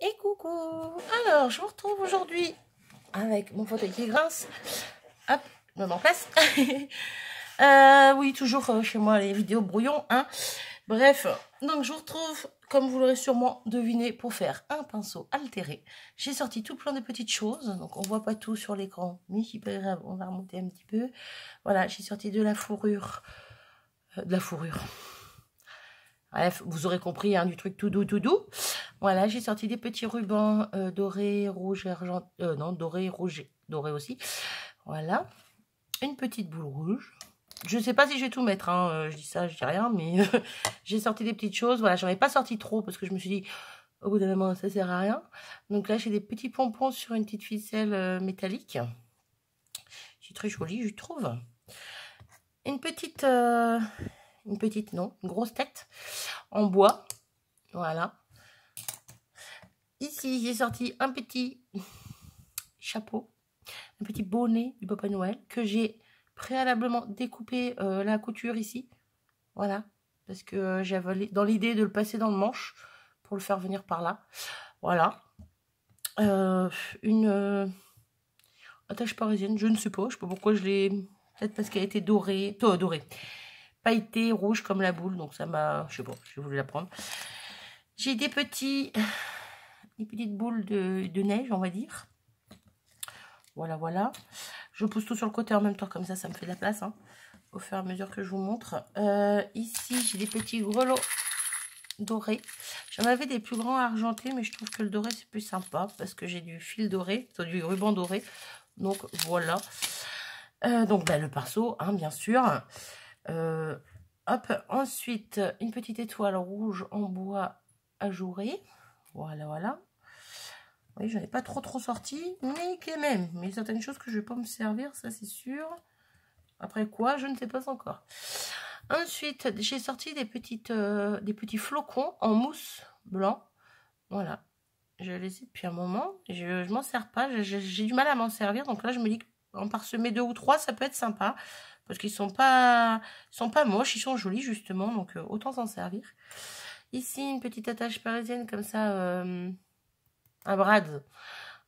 Et coucou. Alors, je vous retrouve aujourd'hui avec mon fauteuil qui grince. Hop, je me mets en place. Oui, toujours chez moi les vidéos brouillon, hein. Bref, donc je vous retrouve, comme vous l'aurez sûrement deviné, pour faire un pinceau altéré. J'ai sorti tout plein de petites choses, donc on voit pas tout sur l'écran, mais c'est pas grave, on va remonter un petit peu. Voilà, j'ai sorti de la fourrure. Bref, vous aurez compris, hein, du truc tout doux, tout doux. Voilà, j'ai sorti des petits rubans dorés, rouges, argent, non, dorés, rouges, dorés aussi. Voilà, une petite boule rouge. Je ne sais pas si je vais tout mettre, hein, je dis ça, je dis rien, mais j'ai sorti des petites choses. Voilà, j'en ai pas sorti trop parce que je me suis dit, au bout d'un moment, ça sert à rien. Donc là, j'ai des petpetits pompons sur une petite ficelle métallique. C'est très joli, je trouve. Une grosse tête en bois. Voilà. Ici, j'ai sorti un petit chapeau, un petit bonnet du Papa Noël que j'ai préalablement découpé la couture ici. Voilà, parce que j'avais dans l'idée de le passer dans le manche pour le faire venir par là. Voilà. Une attache parisienne, je ne sais pas pourquoi je l'ai... Peut-être parce qu'elle a été dorée, pailletée, rouge comme la boule, donc ça m'a... Je sais pas, j'ai voulu la prendre. J'ai des petites boules de neige, on va dire. Voilà, voilà. Je pousse tout sur le côté en même temps, comme ça me fait de la place, hein, au fur et à mesure que je vous montre. Ici, j'ai des petits grelots dorés. J'en avais des plus grands argentés, mais je trouve que le doré, c'est plus sympa, parce que j'ai du fil doré, du ruban doré. Donc, voilà. Donc, le pinceau, hein, bien sûr. Hop, ensuite, une petite étoile rouge en bois ajouré. Voilà, voilà. Oui, j'en ai pas trop sorti, mais quand même. Mais certaines choses que je vais pas me servir, ça c'est sûr. Après quoi, je ne sais pas encore. Ensuite, j'ai sorti des petits flocons en mousse blanc. Voilà. Je les ai depuis un moment. Je m'en sers pas. J'ai du mal à m'en servir. Donc là, je me dis qu'en parsemer 2 ou 3, ça peut être sympa. Parce qu'ils sont pas moches, ils sont jolis justement. Donc autant s'en servir. Ici, une petite attache parisienne comme ça, un brad.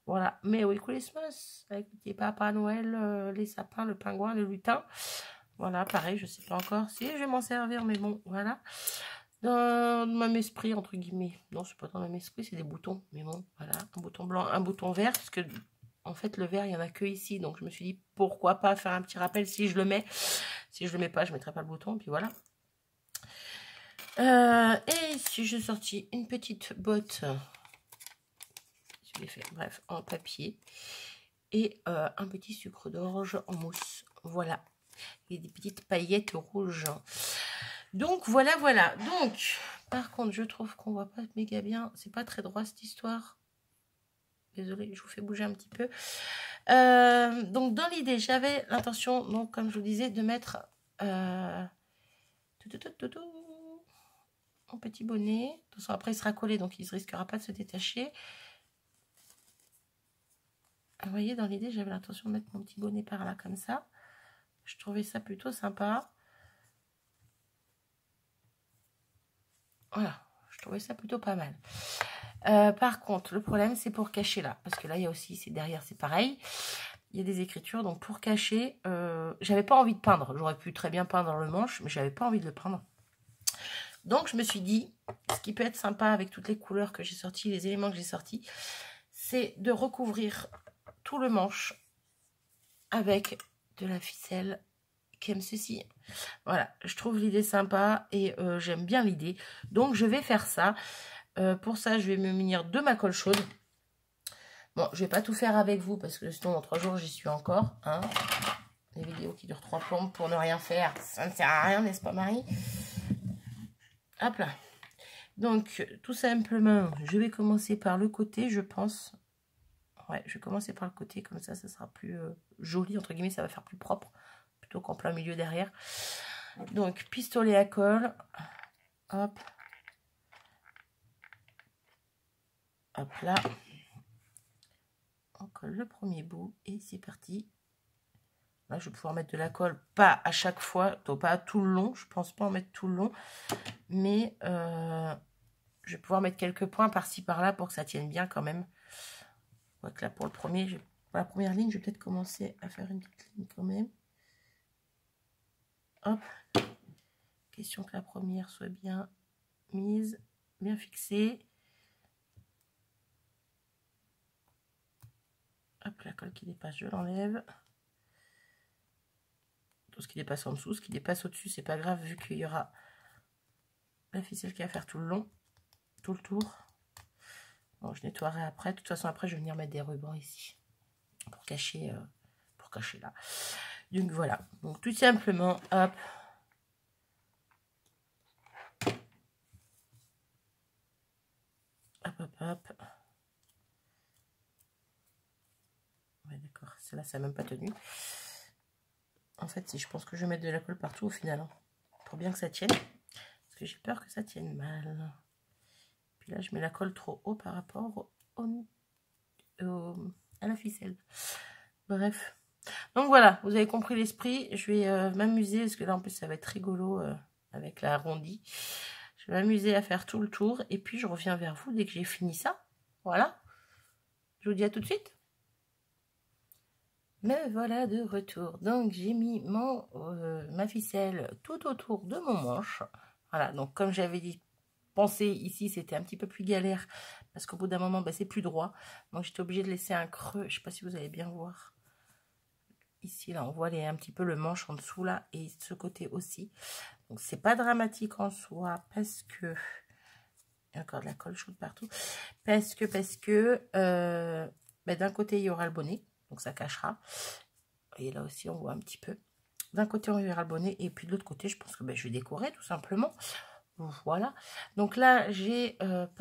Voilà, Merry Christmas, avec le petit Papa Noël, les sapins, le pingouin, le lutin. Voilà, pareil, je sais pas encore si je vais m'en servir, mais bon, voilà. Dans le même esprit, entre guillemets. Non, c'est pas dans le même esprit, c'est des boutons. Mais bon, voilà, un bouton blanc, un bouton vert, parce que, en fait, le vert, il y en a que ici. Donc, je me suis dit, pourquoi pas faire un petit rappel si je le mets. Si je le mets pas, je mettrai pas le bouton, puis voilà. Et ici, j'ai sorti une petite botte... fait, bref, en papier et un petit sucre d'orge en mousse. Voilà, et des petites paillettes rouges. Donc voilà, voilà. Donc, par contre, je trouve qu'on voit pas méga bien. C'est pas très droit cette histoire. Désolée, je vous fais bouger un petit peu. Donc dans l'idée, j'avais l'intention, donc comme je vous disais, de mettre un petit bonnet. De toute façon, après il sera collé, donc il ne risquera pas de se détacher. Vous voyez, dans l'idée, j'avais l'intention de mettre mon petit bonnet par là, comme ça. Je trouvais ça plutôt sympa. Voilà, je trouvais ça plutôt pas mal. Par contre, le problème, c'est pour cacher là. Parce que là, il y a aussi, c'est derrière, c'est pareil. Il y a des écritures. Donc, pour cacher, j'avais pas envie de peindre. J'aurais pu très bien peindre le manche, mais j'avais pas envie de le peindre. Donc, je me suis dit, ce qui peut être sympa avec toutes les couleurs que j'ai sorties, les éléments que j'ai sortis, c'est de recouvrir tout le manche avec de la ficelle comme ceci. Voilà, je trouve l'idée sympa et j'aime bien l'idée. Donc, je vais faire ça. Pour ça, je vais me munir de ma colle chaude. Bon, je vais pas tout faire avec vous parce que sinon, dans 3 jours, j'y suis encore. Hein. Les vidéos qui durent 3 plombes pour ne rien faire, ça ne sert à rien, n'est-ce pas, Marie? Hop là. Donc, tout simplement, je vais commencer par le côté, je pense. Ouais, je vais commencer par le côté, comme ça sera plus joli, entre guillemets, ça va faire plus propre, plutôt qu'en plein milieu derrière. Donc, pistolet à colle. Hop. Hop là. On colle le premier bout et c'est parti. Là, je vais pouvoir mettre de la colle, pas à chaque fois, donc pas tout le long. Je pense pas en mettre tout le long, mais Je vais pouvoir mettre quelques points par-ci par-là pour que ça tienne bien quand même. Donc là, pour le premier, pour la première ligne, je vais peut-être commencer à faire une petite ligne quand même. Hop. Question que la première soit bien mise, bien fixée. Hop, la colle qui dépasse, je l'enlève. Tout ce qui dépasse en dessous, ce qui dépasse au-dessus, c'est pas grave vu qu'il y aura la ficelle qui va faire tout le long, tout le tour. Bon, je nettoierai après. De toute façon, après, je vais venir mettre des rubans ici pour cacher là. Donc voilà. Donc tout simplement, hop. Hop, hop, hop. Ouais, d'accord. Celle-là, ça n'a même pas tenu. En fait, si je pense que je vais mettre de la colle partout au final, hein, pour bien que ça tienne. Parce que j'ai peur que ça tienne mal. Puis là, je mets la colle trop haut par rapport à la ficelle. Bref. Donc voilà, vous avez compris l'esprit. Je vais m'amuser, parce que là, en plus, ça va être rigolo avec la arrondie. Je vais m'amuser à faire tout le tour. Et puis, je reviens vers vous dès que j'ai fini ça. Voilà. Je vous dis à tout de suite. Me voilà de retour. Donc j'ai mis ma ficelle tout autour de mon manche. Voilà, donc comme j'avais dit, pensé ici, c'était un petit peu plus galère parce qu'au bout d'un moment, c'est plus droit. Donc j'étais obligée de laisser un creux. Je ne sais pas si vous allez bien voir. Ici, là, on voit un petit peu le manche en dessous là et ce côté aussi. Donc c'est pas dramatique en soi parce que il y a encore de la colle chaude partout. Parce que d'un côté il y aura le bonnet. Donc ça cachera. Et là aussi, on voit un petit peu. D'un côté, on verra le bonnet. Et puis de l'autre côté, je pense que je vais décorer tout simplement. Voilà. Donc là, je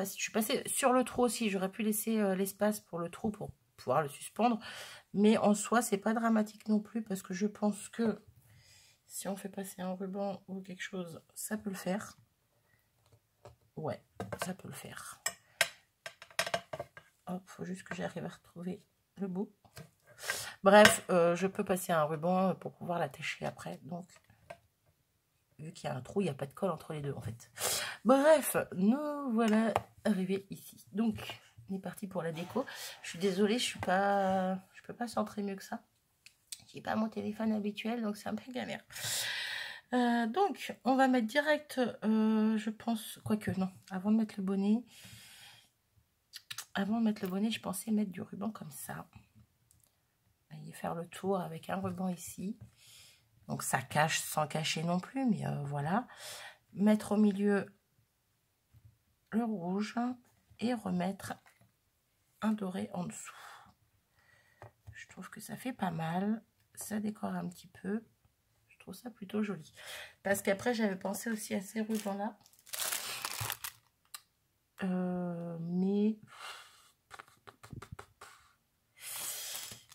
suis passée sur le trou aussi. J'aurais pu laisser l'espace pour le trou pour pouvoir le suspendre. Mais en soi, c'est pas dramatique non plus. Parce que je pense que si on fait passer un ruban ou quelque chose, ça peut le faire. Ouais, ça peut le faire. Hop, faut juste que j'arrive à retrouver le bout. Bref, je peux passer un ruban pour pouvoir l'attacher après. Donc, vu qu'il y a un trou, il n'y a pas de colle entre les deux en fait. Bref, nous voilà arrivés ici. Donc, on est parti pour la déco. Je suis désolée, je peux pas centrer mieux que ça. J'ai pas mon téléphone habituel, donc c'est un peu galère. Donc, on va mettre direct, je pense, quoique non, avant de mettre le bonnet, je pensais mettre du ruban comme ça. Et faire le tour avec un ruban ici. Donc ça cache sans cacher non plus, mais voilà. Mettre au milieu le rouge et remettre un doré en dessous. Je trouve que ça fait pas mal. Ça décore un petit peu. Je trouve ça plutôt joli. Parce qu'après, j'avais pensé aussi à ces rubans-là. Mais...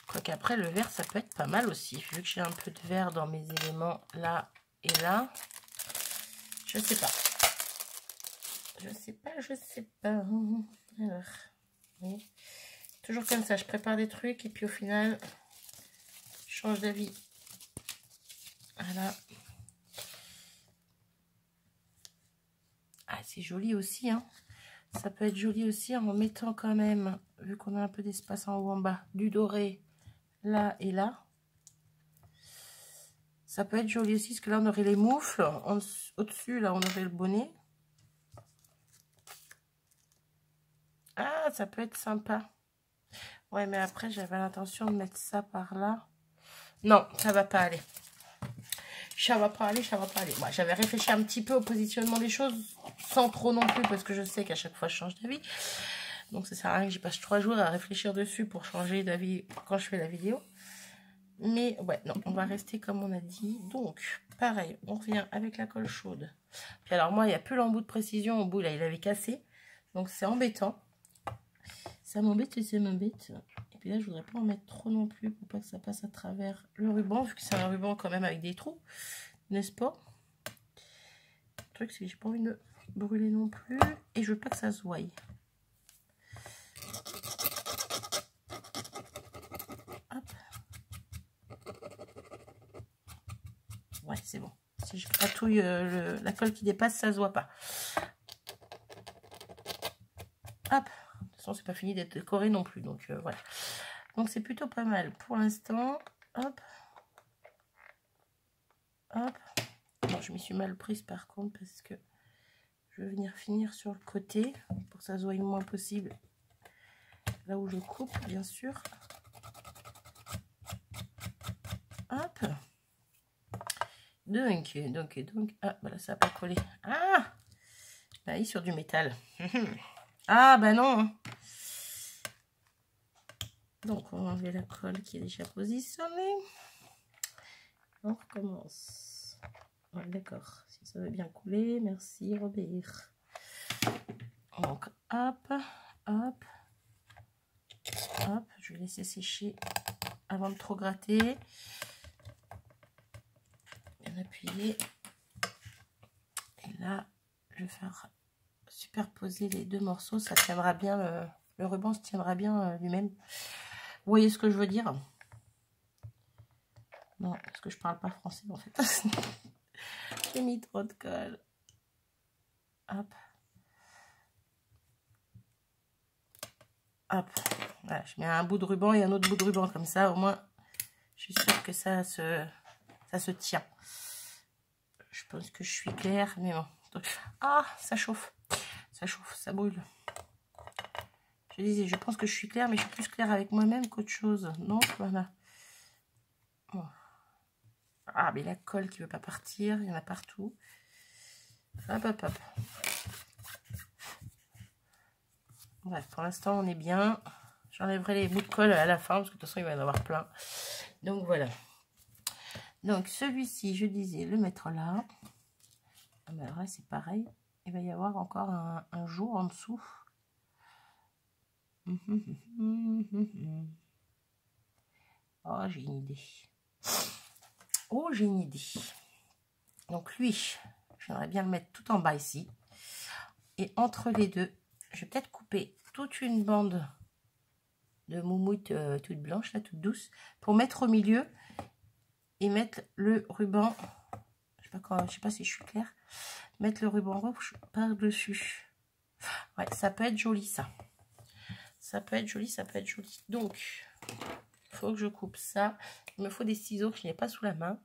Quoiqu'après, le vert, ça peut être pas mal aussi. Vu que j'ai un peu de vert dans mes éléments là et là. Je sais pas. Je sais pas. Alors, oui. Toujours comme ça, je prépare des trucs et puis au final, je change d'avis. Voilà. Ah, c'est joli aussi, hein. Ça peut être joli aussi en mettant quand même, vu qu'on a un peu d'espace en haut en bas, du doré là et là. Ça peut être joli aussi, parce que là, on aurait les moufles. Au-dessus, là, on aurait le bonnet. Ah, ça peut être sympa. Ouais, mais après, j'avais l'intention de mettre ça par là. Non, ça va pas aller. Ça va pas aller. Moi, j'avais réfléchi un petit peu au positionnement des choses, sans trop non plus, parce que je sais qu'à chaque fois, je change d'avis. Donc, ça sert à rien que j'y passe 3 jours à réfléchir dessus pour changer d'avis quand je fais la vidéo. Mais ouais, non, on va rester comme on a dit. Donc, pareil, on revient avec la colle chaude. Puis alors, moi, il n'y a plus l'embout de précision au bout, là, il avait cassé. Donc, c'est embêtant. Ça m'embête et ça m'embête. Et puis là, je voudrais pas en mettre trop non plus pour pas que ça passe à travers le ruban, vu que c'est un ruban quand même avec des trous, n'est-ce pas? Le truc, c'est que j'ai pas envie de brûler non plus. Et je veux pas que ça se voie. Hop. Ouais, c'est bon. Si je gratouille la colle qui dépasse, ça se voit pas. Hop, de toute façon, c'est pas fini d'être décoré non plus. Donc, voilà. Donc, c'est plutôt pas mal pour l'instant. Hop. Hop. Bon, je m'y suis mal prise par contre parce que je vais venir finir sur le côté pour que ça se voie le moins possible. Là où je coupe, bien sûr. Hop. Donc. Ah, voilà, ça n'a pas collé. Ah, bah oui, sur du métal. Ah, bah non. Donc, on va enlever la colle qui est déjà positionnée. On recommence. Ouais, d'accord. Si ça veut bien couler, merci Robert. Donc, hop, hop, hop. Je vais laisser sécher avant de trop gratter. Bien appuyer. Et là, je vais faire superposer les deux morceaux. Ça tiendra bien, le ruban se tiendra bien lui-même. Vous voyez ce que je veux dire? Non, parce que je parle pas français en fait. J'ai mis trop de colle. Hop. Hop. Voilà, je mets un bout de ruban et un autre bout de ruban comme ça. Au moins, je suis sûre que ça se tient. Je pense que je suis claire, mais bon. Ah, ça chauffe. Ça chauffe, ça brûle. Je disais, je pense que je suis claire, mais je suis plus claire avec moi-même qu'autre chose. Non, voilà. Bon. Ah, mais la colle qui ne veut pas partir, il y en a partout. Hop, hop, hop. Bref, pour l'instant, on est bien. J'enlèverai les bouts de colle à la fin, parce que de toute façon, il va y en avoir plein. Donc, voilà. Donc, celui-ci, je disais, le mettre là. Ah, mais là, c'est pareil. Il va y avoir encore un jour en dessous. Oh, j'ai une idée. Oh, j'ai une idée. Donc, lui, j'aimerais bien le mettre tout en bas ici. Et entre les deux, je vais peut-être couper toute une bande de moumoute toute blanche, là, toute douce, pour mettre au milieu et mettre le ruban, je sais pas si je suis claire, mettre le ruban rouge par-dessus. Ouais, ça peut être joli, ça. Ça peut être joli, ça peut être joli. Donc, il faut que je coupe ça. Il me faut des ciseaux que je n'ai pas sous la main.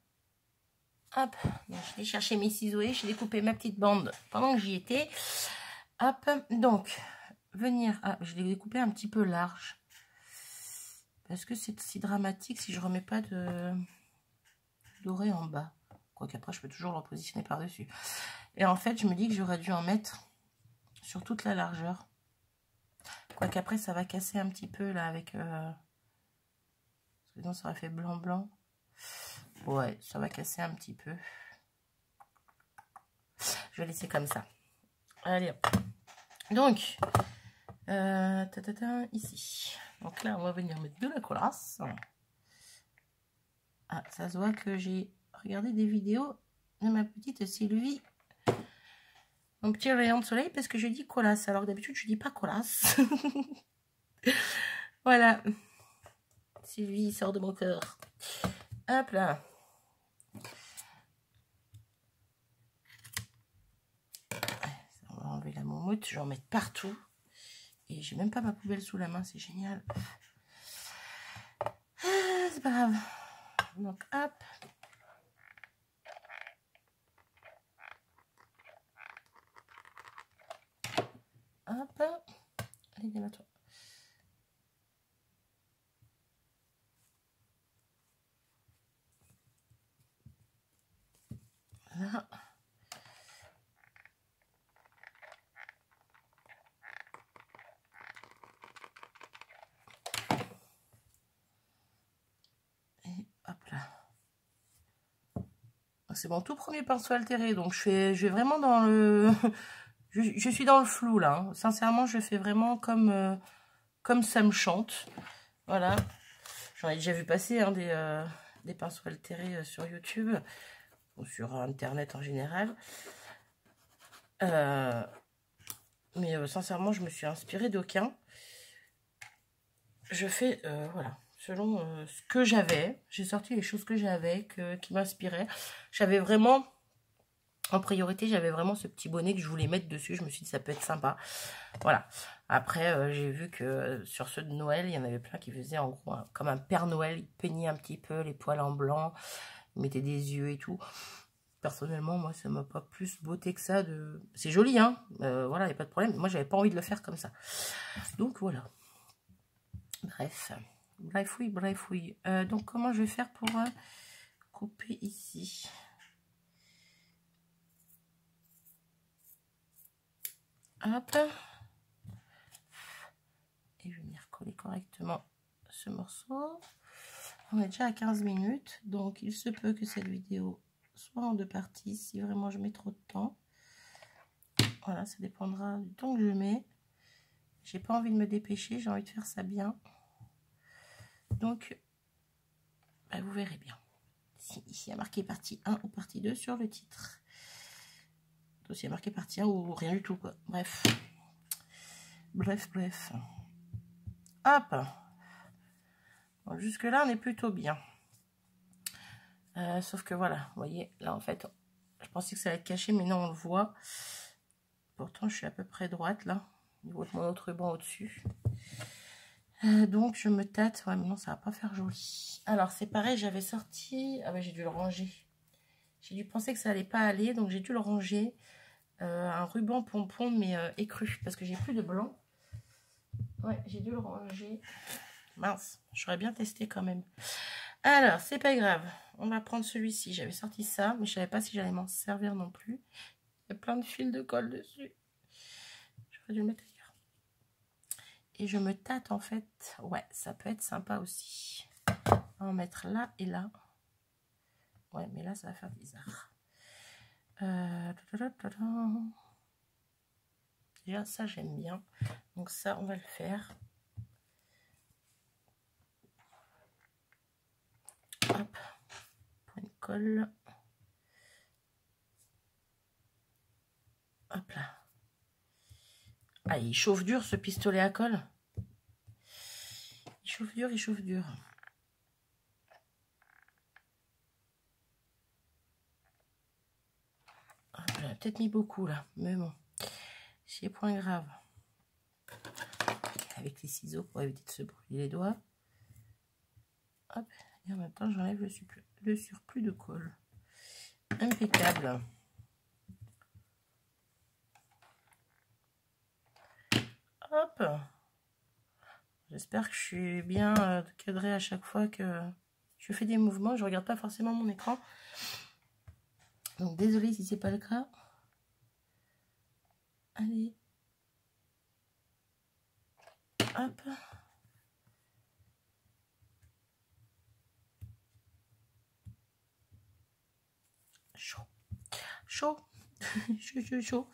Hop, donc, je vais chercher mes ciseaux et j'ai découpé ma petite bande pendant que j'y étais. Hop, donc, venir... Ah, je l'ai découpé un petit peu large. Parce que c'est si dramatique si je remets pas de doré en bas. Quoique après, je peux toujours le repositionner par-dessus. Et en fait, je me dis que j'aurais dû en mettre sur toute la largeur. Quoique après, ça va casser un petit peu là avec... Sinon, ça aurait fait blanc-blanc. Ouais, ça va casser un petit peu. Je vais laisser comme ça. Allez, hop. Donc, ici. Donc là, on va venir mettre de la collasse. Ah, ça se voit que j'ai regardé des vidéos de ma petite Sylvie. Mon petit rayon de soleil, parce que je dis collasse. Alors d'habitude, je dis pas collasse. Voilà. Sylvie sort de mon cœur. Hop là. On va enlever la moumoute. Je vais en mettre partout. Et j'ai même pas ma poubelle sous la main. C'est génial. Ah, c'est pas grave. Donc, hop. Hop. Allez, viens à toi. Voilà. Et hop là. C'est mon tout premier pinceau altéré, donc je vais vraiment dans le... je suis dans le flou là. Hein. Sincèrement, je fais vraiment comme ça me chante. Voilà. J'en ai déjà vu passer hein, des pinceaux altérés sur YouTube ou sur Internet en général. Mais sincèrement, je me suis inspirée d'aucun. Je fais, voilà, selon ce que j'avais. J'ai sorti les choses que j'avais, qui m'inspiraient. J'avais vraiment, en priorité, j'avais vraiment ce petit bonnet que je voulais mettre dessus. Je me suis dit, ça peut être sympa. Voilà. Après, j'ai vu que sur ceux de Noël, il y en avait plein qui faisaient en gros comme un Père Noël. Il peignait un petit peu les poils en blanc, il mettait des yeux et tout. Personnellement, moi, ça m'a pas plus beauté que ça. C'est joli, hein. Voilà, il n'y a pas de problème. Moi, j'avais pas envie de le faire comme ça. Donc, voilà. Bref. Bref, oui, bref, oui. Donc, comment je vais faire pour couper ici? Hop. Et je vais venir coller correctement ce morceau. On est déjà à 15 minutes. Donc, il se peut que cette vidéo soit en 2 parties si vraiment je mets trop de temps. Voilà, ça dépendra du temps que je mets. J'ai pas envie de me dépêcher, j'ai envie de faire ça bien. Donc, bah, vous verrez bien. Ici, il y a marqué partie 1 ou partie 2 sur le titre. Donc, il y a marqué partie 1 ou rien du tout, quoi. Bref. Bref, bref. Hop. Bon, jusque-là, on est plutôt bien. Sauf que voilà, vous voyez, là, en fait, je pensais que ça allait être caché, mais non, on le voit. Pourtant, je suis à peu près droite, là. Au niveau de mon autre ruban au-dessus. Donc, je me tâte. Ouais, mais non, ça va pas faire joli. Alors, c'est pareil, j'avais sorti... Ah, bah, j'ai dû le ranger. J'ai dû penser que ça allait pas aller, donc j'ai dû le ranger. Un ruban pompon, mais écru, parce que j'ai plus de blanc. Ouais, j'ai dû le ranger. Mince, j'aurais bien testé quand même. Alors, c'est pas grave. On va prendre celui-ci. J'avais sorti ça, mais je savais pas si j'allais m'en servir non plus. Il y a plein de fils de colle dessus. J'aurais dû le mettre ailleurs. Et je me tâte en fait. Ouais, ça peut être sympa aussi. On va en mettre là et là. Ouais, mais là, ça va faire bizarre. Déjà, ça, j'aime bien. Donc ça, on va le faire. Hop. Point de colle. Hop là. Ah, il chauffe dur, ce pistolet à colle. Il chauffe dur, il chauffe dur. J'en ai peut-être mis beaucoup, là. Mais bon. C'est point grave. Avec les ciseaux pour éviter de se brûler les doigts. Hop, et en même temps j'enlève le surplus de colle. Impeccable. Hop. J'espère que je suis bien cadrée à chaque fois que je fais des mouvements. Je regarde pas forcément mon écran. Donc désolée si c'est pas le cas. Allez. Hop. Chaud. Chaud. Chaud, chaud, chaud.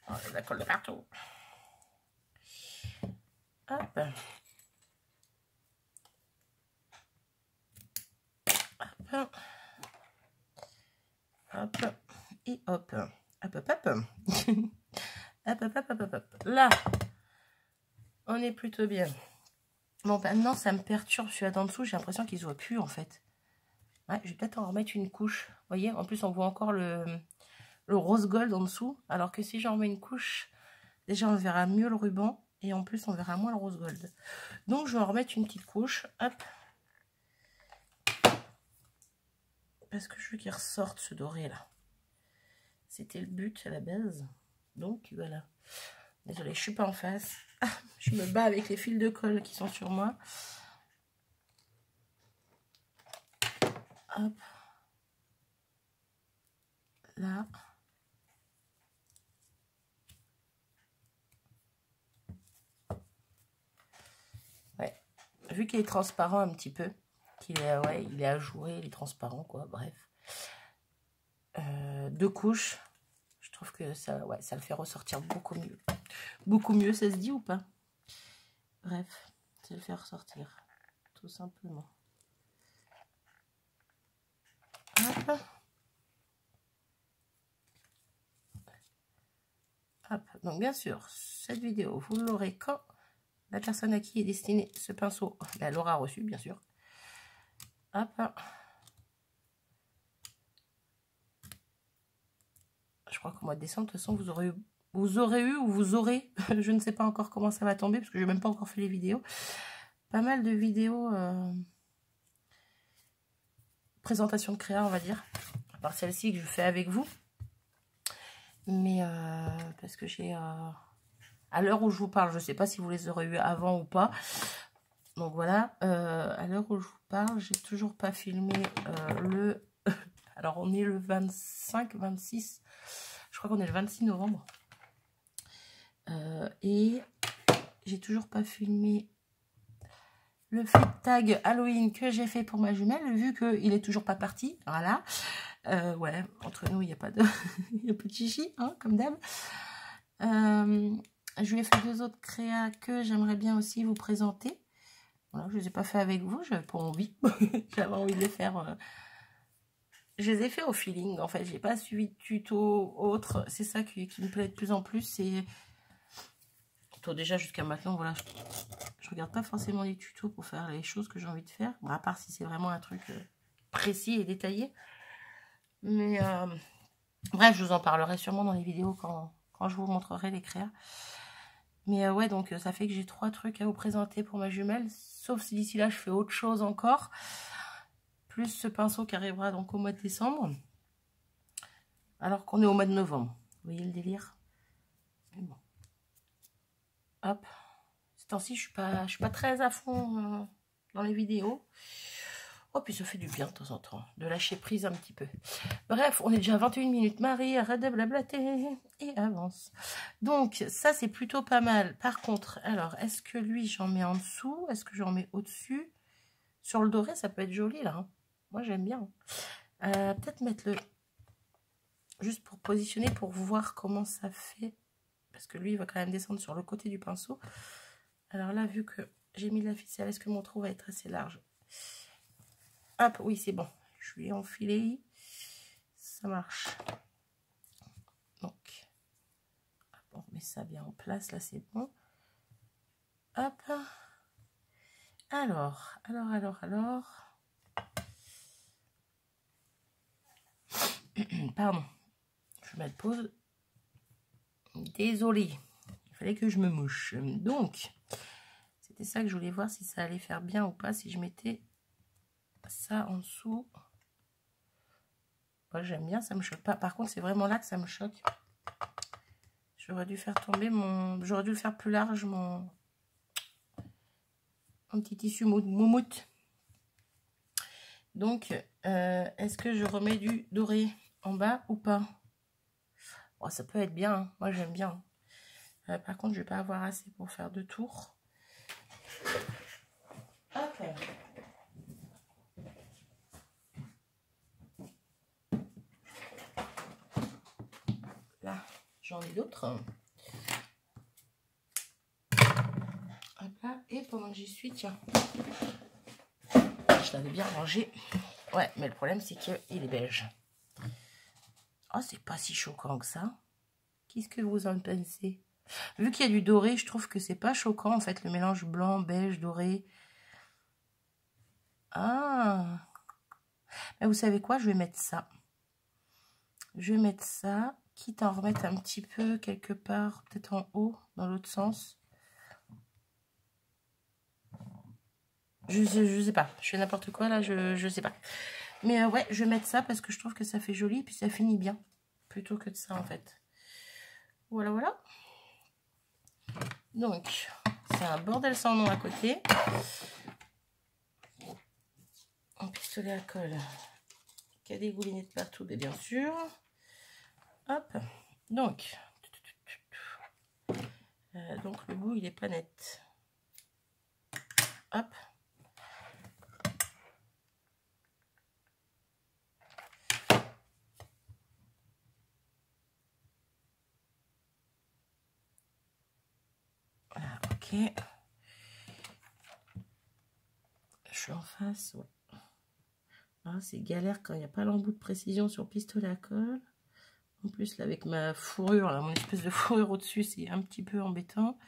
Oh, il y a de la colle de partout. Hop. Hop. Hop. Et hop. Hop, hop, hop. Hop, hop, hop, hop, hop. Là, on est plutôt bien. Bon, maintenant, ça me perturbe. Celui-là d'en dessous, j'ai l'impression qu'il ne se voit plus, en fait. Ouais, je vais peut-être en remettre une couche. Vous voyez, en plus, on voit encore le rose gold en dessous. Alors que si j'en remets une couche, déjà, on verra mieux le ruban. Et en plus, on verra moins le rose gold. Donc, je vais en remettre une petite couche. Hop. Parce que je veux qu'il ressorte, ce doré, là. C'était le but à la base. Donc, voilà. Désolée, je suis pas en face. Je me bats avec les fils de colle qui sont sur moi. Hop. Là. Ouais. Vu qu'il est transparent un petit peu, qu'il est, ouais, il est ajouré, il est transparent, quoi. Bref. 2 couches. Je trouve que ça, ouais, ça le fait ressortir beaucoup mieux. Beaucoup mieux, ça se dit ou pas? Bref, ça le fait ressortir. Tout simplement. Hop. Hop. Donc bien sûr, cette vidéo, vous l'aurez quand la personne à qui est destiné ce pinceau, elle l'aura reçu, bien sûr. Hop. Je crois qu'au mois de décembre, de toute façon, vous aurez eu vous aurez eu ou vous aurez, je ne sais pas encore comment ça va tomber parce que je n'ai même pas encore fait les vidéos, pas mal de vidéos présentation de créa, on va dire, à part celle-ci que je fais avec vous. Mais parce que j'ai à l'heure où je vous parle, je ne sais pas si vous les aurez eu avant ou pas. Donc voilà, à l'heure où je vous parle, j'ai toujours pas filmé le... Alors on est le 25, 26, je crois qu'on est le 26 novembre. Et j'ai toujours pas filmé le flip tag Halloween que j'ai fait pour ma jumelle, vu qu'il est toujours pas parti. Voilà. Ouais, entre nous, il n'y a pas de il y a pas de chichi, hein, comme d'hab. Je lui ai fait 2 autres créas que j'aimerais bien aussi vous présenter. Voilà, je ne les ai pas fait avec vous, j'avais pas envie. J'avais envie de les faire. Je les ai fait au feeling, en fait. J'ai pas suivi de tuto autre. C'est ça qui me plaît de plus en plus. C'est déjà jusqu'à maintenant, voilà, je regarde pas forcément les tutos pour faire les choses que j'ai envie de faire. Bon, à part si c'est vraiment un truc précis et détaillé. Mais bref, je vous en parlerai sûrement dans les vidéos quand je vous montrerai les créas. Mais ouais, donc ça fait que j'ai 3 trucs à vous présenter pour ma jumelle. Sauf si d'ici là, je fais autre chose encore. Plus ce pinceau qui arrivera donc au mois de décembre. Alors qu'on est au mois de novembre. Vous voyez le délire? Bon. Hop. Ces temps-ci, je suis pas très à fond dans les vidéos. Oh, puis ça fait du bien de temps en temps, de lâcher prise un petit peu. Bref, on est déjà à 21 minutes. Marie, arrête de blablater et avance. Donc, ça, c'est plutôt pas mal. Par contre, alors, est-ce que lui, j'en mets en dessous? Est-ce que j'en mets au-dessus? Sur le doré, ça peut être joli, là. Hein. Moi, j'aime bien. Peut-être mettre le... Juste pour positionner, pour voir comment ça fait. Parce que lui, il va quand même descendre sur le côté du pinceau. Alors là, vu que j'ai mis de la ficelle, est-ce que mon trou va être assez large? Hop, oui, c'est bon. Je lui ai enfilé. Ça marche. Donc, on met ça bien en place. Là, c'est bon. Hop. Alors. Pardon. Je vais mettre pause. Désolée. Il fallait que je me mouche. Donc, c'était ça que je voulais voir si ça allait faire bien ou pas. Si je mettais ça en dessous. Moi, j'aime bien, ça me choque pas. Par contre, c'est vraiment là que ça me choque. J'aurais dû faire tomber mon... J'aurais dû le faire plus large, mon petit tissu moumoute. Donc, est-ce que je remets du doré en bas ou pas? Oh, ça peut être bien, hein. Moi j'aime bien. Par contre, je vais pas avoir assez pour faire 2 tours. Ok. Là, j'en ai d'autres. Hop là. Et pendant que j'y suis, tiens. Je l'avais bien rangé. Ouais, mais le problème, c'est qu'il est beige. Oh, c'est pas si choquant que ça. Qu'est-ce que vous en pensez? Vu qu'il y a du doré, je trouve que c'est pas choquant, en fait, le mélange blanc, beige, doré. Ah! Mais vous savez quoi? Je vais mettre ça. Je vais mettre ça, quitte à en remettre un petit peu quelque part, peut-être en haut, dans l'autre sens. Je sais pas. Je fais n'importe quoi, là, je sais pas. Mais ouais, je vais mettre ça parce que je trouve que ça fait joli, et puis ça finit bien. Plutôt que de ça, en fait. Voilà, voilà. Donc, c'est un bordel sans nom à côté. Un pistolet à colle qui a dégouliné de partout, bien sûr. Hop. Donc le bout, il est pas net. Hop. Voilà, ok. Je suis en face, ouais. Ah, c'est galère quand il n'y a pas l'embout de précision sur le pistolet à colle. En plus, là, avec ma fourrure, là, mon espèce de fourrure au-dessus, c'est un petit peu embêtant.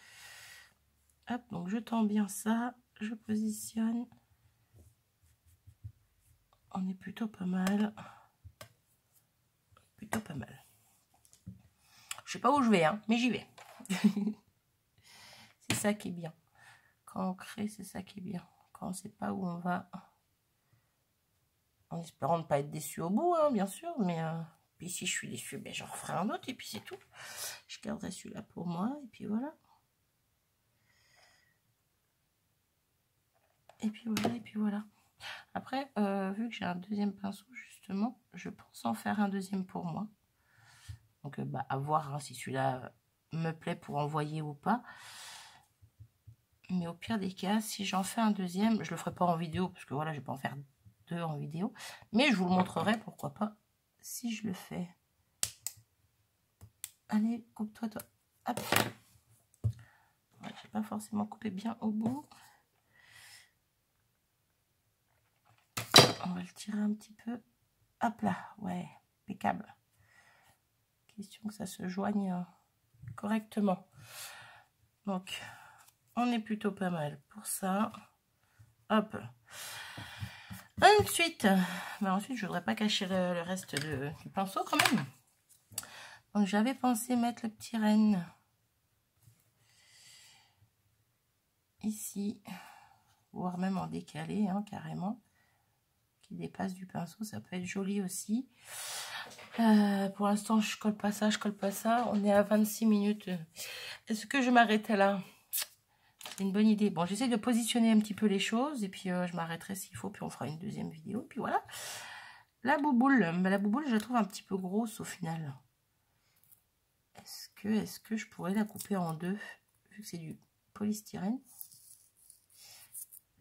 Hop, donc je tends bien ça. Je positionne. On est plutôt pas mal. Plutôt pas mal. Je sais pas où je vais, hein, mais j'y vais. C'est ça qui est bien. Quand on crée, c'est ça qui est bien. Quand on sait pas où on va. En espérant ne pas être déçu au bout, hein, bien sûr. Mais puis si je suis déçue, ben, j'en referai un autre et puis c'est tout. Je garderai celui-là pour moi et puis voilà. Et puis voilà, et puis voilà. Après, vu que j'ai un deuxième pinceau, justement, je pense en faire un deuxième pour moi. Donc, bah, à voir hein, si celui-là me plaît pour envoyer ou pas. Mais au pire des cas, si j'en fais un deuxième, je le ferai pas en vidéo, parce que voilà, je vais pas en faire deux en vidéo. Mais je vous le montrerai, pourquoi pas, si je le fais. Allez, coupe-toi, toi. Hop. Ouais, j'ai pas forcément coupé bien au bout. On va le tirer un petit peu. Hop là, ouais, impeccable. Question que ça se joigne correctement. Donc, on est plutôt pas mal pour ça. Hop. Ensuite, je voudrais pas cacher le reste du pinceau quand même. Donc, j'avais pensé mettre le petit renne ici, voire même en décalé, hein, carrément, qui dépasse du pinceau. Ça peut être joli aussi. Pour l'instant, je colle pas ça, On est à 26 minutes. Est-ce que je m'arrête là? C'est une bonne idée. Bon, j'essaie de positionner un petit peu les choses et puis je m'arrêterai s'il faut, puis on fera une deuxième vidéo. Puis voilà. La bouboule, je la trouve un petit peu grosse au final. Est-ce que je pourrais la couper en deux, vu que c'est du polystyrène?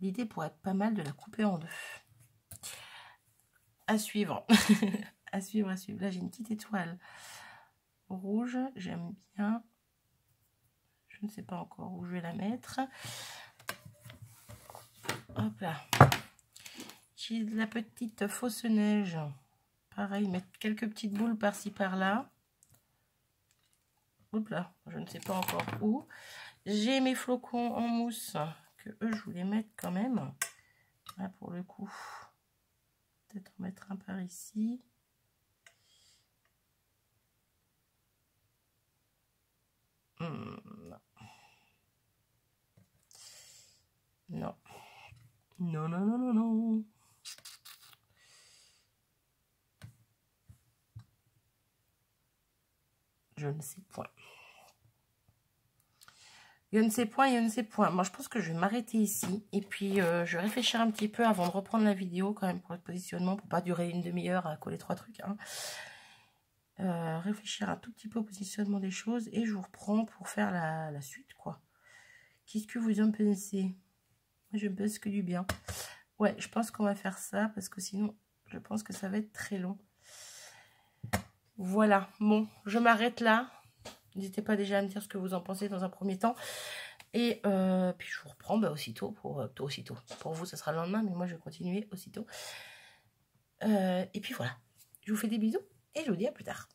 L'idée pourrait être pas mal de la couper en deux. À suivre. à suivre. Là, j'ai une petite étoile rouge. J'aime bien. Je ne sais pas encore où je vais la mettre. Hop là. J'ai de la petite fausse neige. Pareil, mettre quelques petites boules par-ci par-là. Hop là, je ne sais pas encore où. J'ai mes flocons en mousse que eux, je voulais mettre quand même. Là, pour le coup, peut-être en mettre un par ici. Non. Non. Non, non, non, non, non. Je ne sais point. Je ne sais point. Moi, je pense que je vais m'arrêter ici. Et puis, je vais réfléchir un petit peu avant de reprendre la vidéo, quand même, pour le positionnement, pour pas durer une demi-heure à coller 3 trucs. Hein. Réfléchir un tout petit peu au positionnement des choses. Et je vous reprends pour faire la suite, quoi. Qu'est-ce que vous en pensez? Je pense que du bien. Ouais, je pense qu'on va faire ça, parce que sinon, je pense que ça va être très long. Voilà. Bon, je m'arrête là. N'hésitez pas déjà à me dire ce que vous en pensez dans un premier temps. Et puis je vous reprends aussitôt. Aussitôt. Pour vous, ça sera le lendemain, mais moi, je vais continuer aussitôt. Et puis voilà. Je vous fais des bisous et je vous dis à plus tard.